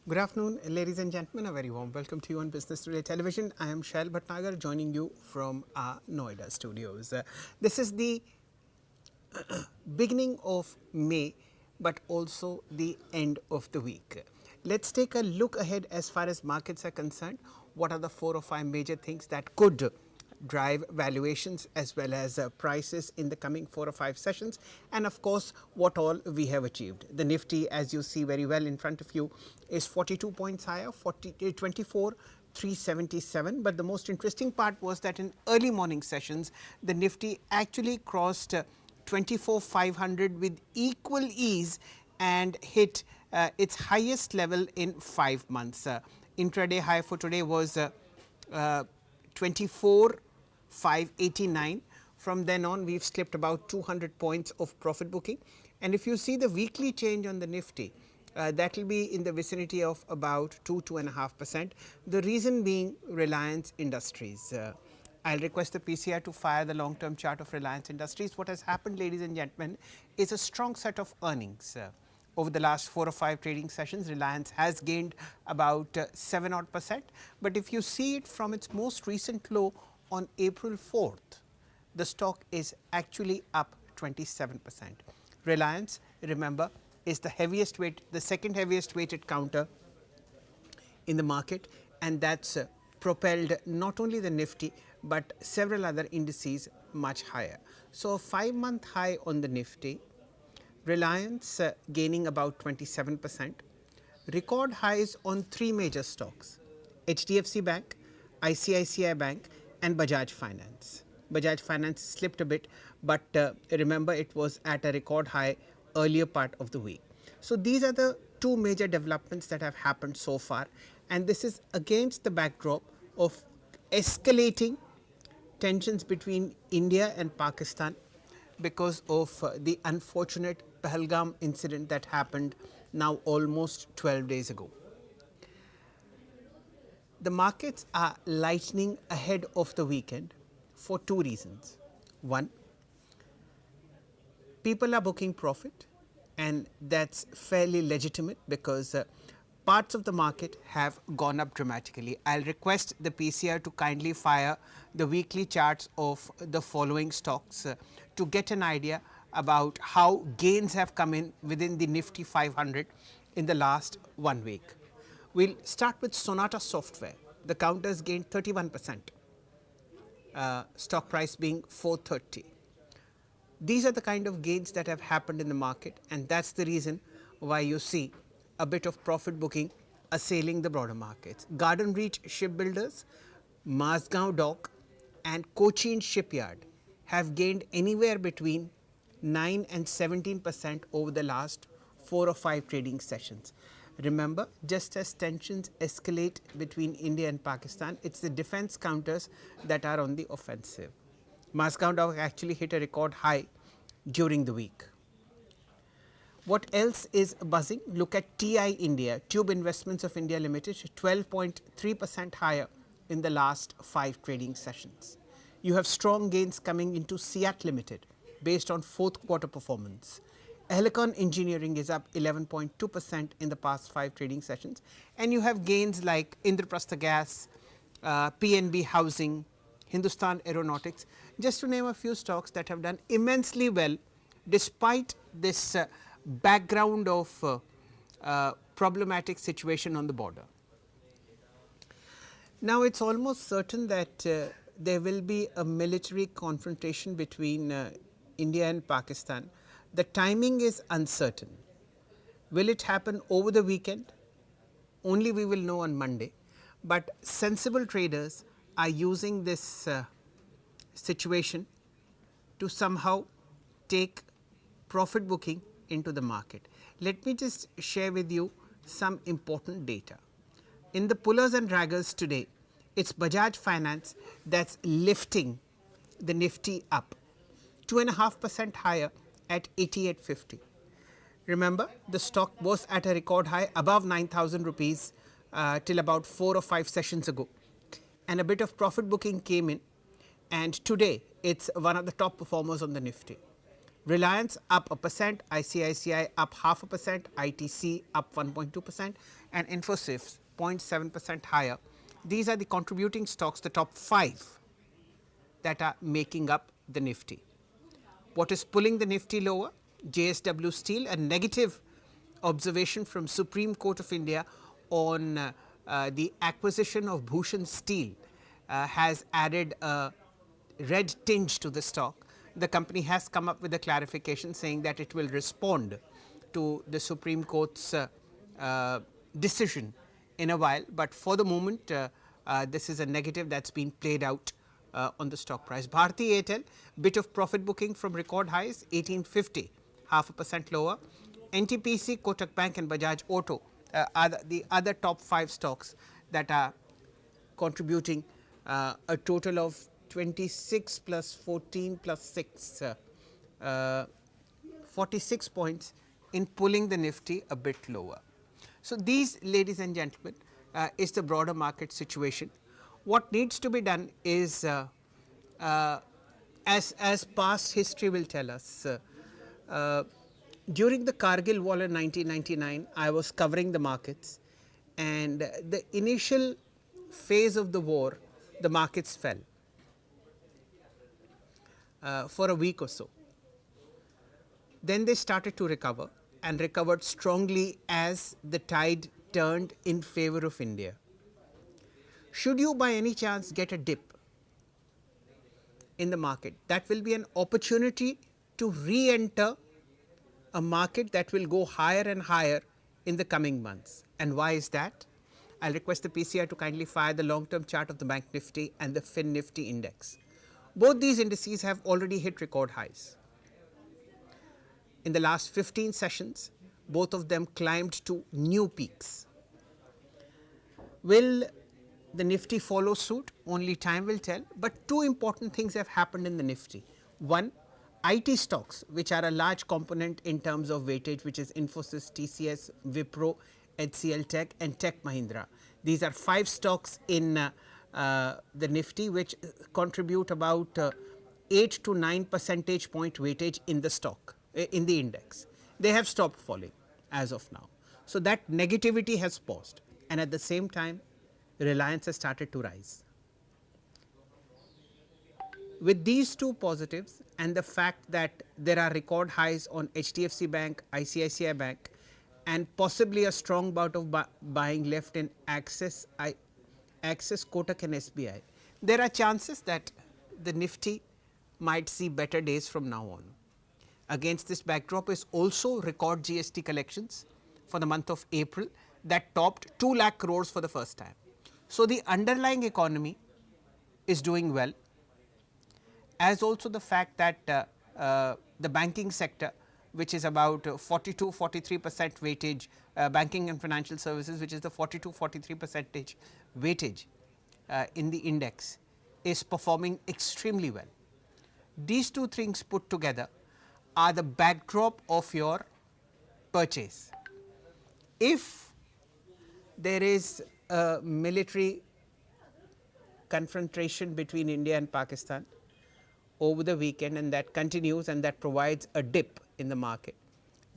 Good afternoon, ladies and gentlemen. A very warm welcome to you on Business Today Television. I am Shail Bhatnagar joining you from our Noida studios. This is the beginning of May, but also the end of the week. Let's take a look ahead as far as markets are concerned. What are the 4 or 5 major things that could drive valuations as well as prices in the coming 4 or 5 sessions, and of course what all we have achieved. The Nifty, as you see very well in front of you, is 42 points higher, 24,377, but the most interesting part was that in early morning sessions the Nifty actually crossed 24,500 with equal ease and hit its highest level in 5 months. Intraday high for today was 24,589. From then on, we've slipped about 200 points of profit booking. And if you see the weekly change on the Nifty, that will be in the vicinity of about 2–2.5%. The reason being Reliance Industries. I'll request the PCI to fire the long term chart of Reliance Industries. What has happened, ladies and gentlemen, is a strong set of earnings. Over the last 4 or 5 trading sessions, Reliance has gained about 7 odd percent. But if you see it from its most recent low on April 4th, the stock is actually up 27%. Reliance, remember, is the heaviest weight, the second heaviest weighted counter in the market, and that's propelled not only the Nifty but several other indices much higher. So, a 5-month high on the Nifty, Reliance gaining about 27%, record highs on 3 major stocks: HDFC Bank, ICICI Bank and Bajaj Finance. Bajaj Finance slipped a bit, but remember it was at a record high earlier part of the week. So, these are the 2 major developments that have happened so far, and this is against the backdrop of escalating tensions between India and Pakistan because of the unfortunate Pahalgam incident that happened now almost 12 days ago. The markets are lightening ahead of the weekend for 2 reasons. One, people are booking profit, and that's fairly legitimate because parts of the market have gone up dramatically. I'll request the PCI to kindly fire the weekly charts of the following stocks to get an idea about how gains have come in within the Nifty 500 in the last 1 week. We'll start with Sonata Software. The counters gained 31%, stock price being 430. These are the kind of gains that have happened in the market, and that's the reason why you see a bit of profit booking assailing the broader markets. Garden Reach Shipbuilders, Mazgaon Dock and Cochin Shipyard have gained anywhere between 9 and 17% over the last 4 or 5 trading sessions. Remember, just as tensions escalate between India and Pakistan, it's the defense counters that are on the offensive. Mazgaon Dock actually hit a record high during the week. What else is buzzing? Look at TI India, Tube Investments of India Limited, 12.3% higher in the last 5 trading sessions. You have strong gains coming into SIAT Limited based on 4th quarter performance. Helicon Engineering is up 11.2% in the past 5 trading sessions, and you have gains like Indraprastha Gas, PNB Housing, Hindustan Aeronautics, just to name a few stocks that have done immensely well despite this background of problematic situation on the border. Now, it is almost certain that there will be a military confrontation between India and Pakistan. The timing is uncertain. Will it happen over the weekend? Only we will know on Monday, but sensible traders are using this situation to somehow take profit booking into the market. Let me just share with you some important data. In the pullers and draggers today, it's Bajaj Finance that's lifting the Nifty up 2.5% higher at 8850. Remember, the stock was at a record high above 9,000 rupees till about 4 or 5 sessions ago, and a bit of profit booking came in, and today it's one of the top performers on the Nifty. Reliance up 1%, ICICI up 0.5%, ITC up 1.2%, and Infosys 0.7% higher. These are the contributing stocks, the top 5 that are making up the Nifty. What is pulling the Nifty lower? JSW Steel, a negative observation from Supreme Court of India on the acquisition of Bhushan Steel has added a red tinge to the stock. The company has come up with a clarification saying that it will respond to the Supreme Court's decision in a while, but for the moment this is a negative that's been played out on the stock price. Bharti Airtel, bit of profit booking from record highs, 1850, 0.5% lower. NTPC, Kotak Bank and Bajaj Auto are the other top 5 stocks that are contributing a total of 26 plus 14 plus 6, 46 points in pulling the Nifty a bit lower. So, these, ladies and gentlemen, is the broader market situation. What needs to be done is, as past history will tell us, during the Kargil war in 1999, I was covering the markets, and the initial phase of the war, the markets fell for a week or so. Then they started to recover and recovered strongly as the tide turned in favor of India. Should you by any chance get a dip in the market, that will be an opportunity to re-enter a market that will go higher and higher in the coming months. And why is that? I will request the PCI to kindly fire the long-term chart of the Bank Nifty and the Fin Nifty index. Both these indices have already hit record highs. In the last 15 sessions, both of them climbed to new peaks. Will the Nifty follow suit? Only time will tell, but 2 important things have happened in the Nifty. One, IT stocks, which are a large component in terms of weightage, which is Infosys, TCS, Wipro, HCL Tech and Tech Mahindra. These are 5 stocks in the Nifty, which contribute about 8 to 9 percentage point weightage in the stock, in the index. They have stopped falling as of now. So, that negativity has paused, and at the same time Reliance has started to rise. With these 2 positives and the fact that there are record highs on HDFC Bank, ICICI Bank and possibly a strong bout of buying left in Axis, Kotak and SBI, there are chances that the Nifty might see better days from now on. Against this backdrop is also record GST collections for the month of April that topped 2 lakh crores for the first time. So, the underlying economy is doing well, as also the fact that the banking sector, which is about 42-43% weightage, banking and financial services, which is the 42-43% weightage in the index, is performing extremely well. These 2 things put together are the backdrop of your purchase. If there is a military confrontation between India and Pakistan over the weekend and that continues and that provides a dip in the market,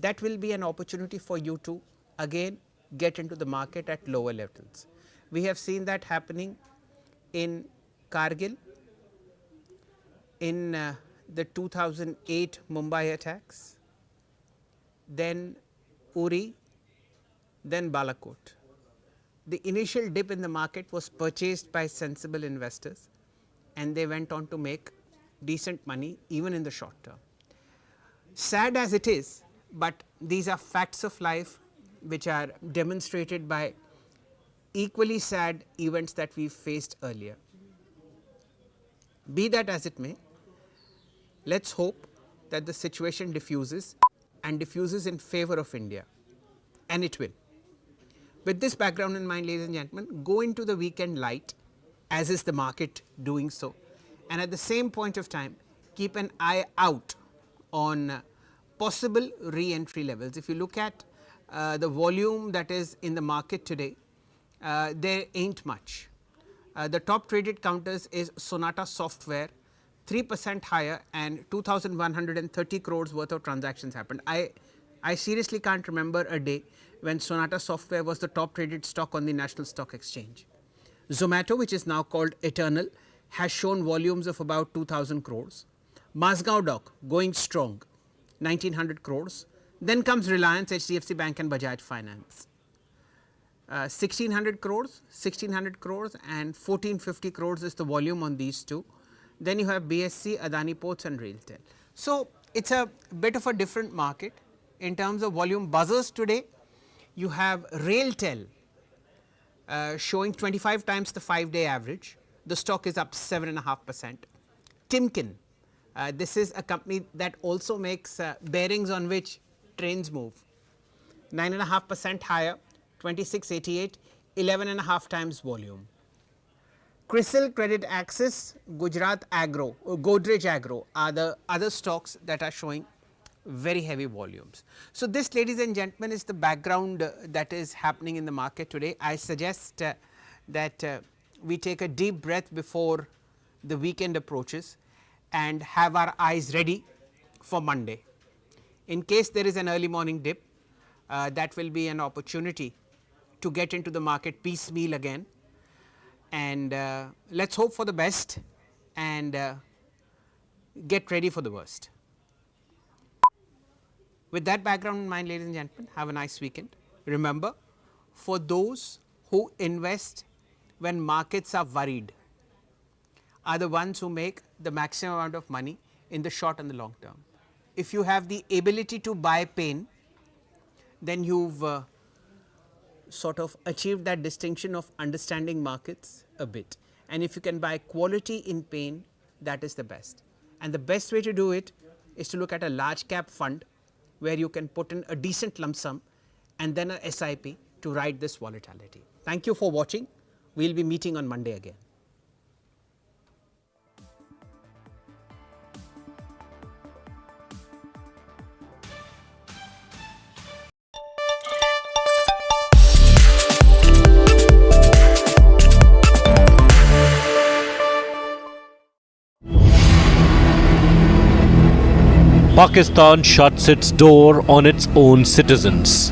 that will be an opportunity for you to again get into the market at lower levels. We have seen that happening in Kargil, in the 2008 Mumbai attacks, then Uri, then Balakot. The initial dip in the market was purchased by sensible investors and they went on to make decent money even in the short term. Sad as it is, but these are facts of life which are demonstrated by equally sad events that we faced earlier. Be that as it may, let us hope that the situation diffuses and diffuses in favor of India, and it will. With this background in mind, ladies and gentlemen, go into the weekend light, as is the market doing so, and at the same point of time keep an eye out on possible re-entry levels. If you look at the volume that is in the market today, there ain't much. The top traded counters is Sonata Software 3% higher and 2,130 crores worth of transactions happened. I seriously can't remember a day when Sonata Software was the top traded stock on the National Stock Exchange. Zomato, which is now called Eternal, has shown volumes of about 2,000 crores. Mazgaon Dock going strong, 1,900 crores. Then comes Reliance, HDFC Bank and Bajaj Finance. 1,600 crores, 1,600 crores and 1,450 crores is the volume on these two. Then you have BSC, Adani Ports and RailTel. So, it is a bit of a different market in terms of volume buzzers today. You have RailTel showing 25 times the 5-day average. The stock is up 7.5%. Timken, this is a company that also makes bearings on which trains move, 9.5% higher, 2688, 11.5 times volume. CRISIL, Credit Access, Gujarat Agro, Godrej Agro are the other stocks that are showing very heavy volumes. So, this, ladies and gentlemen, is the background that is happening in the market today. I suggest that we take a deep breath before the weekend approaches and have our eyes ready for Monday. In case there is an early morning dip, that will be an opportunity to get into the market piecemeal again, and let us hope for the best and get ready for the worst. With that background in mind, ladies and gentlemen, have a nice weekend. Remember, for those who invest when markets are worried are the ones who make the maximum amount of money in the short and the long term. If you have the ability to buy pain, then you have sort of achieved that distinction of understanding markets a bit. And if you can buy quality in pain, that is the best. And the best way to do it is to look at a large cap fund where you can put in a decent lump sum and then a SIP to ride this volatility. Thank you for watching. We will be meeting on Monday again. Pakistan shuts its door on its own citizens.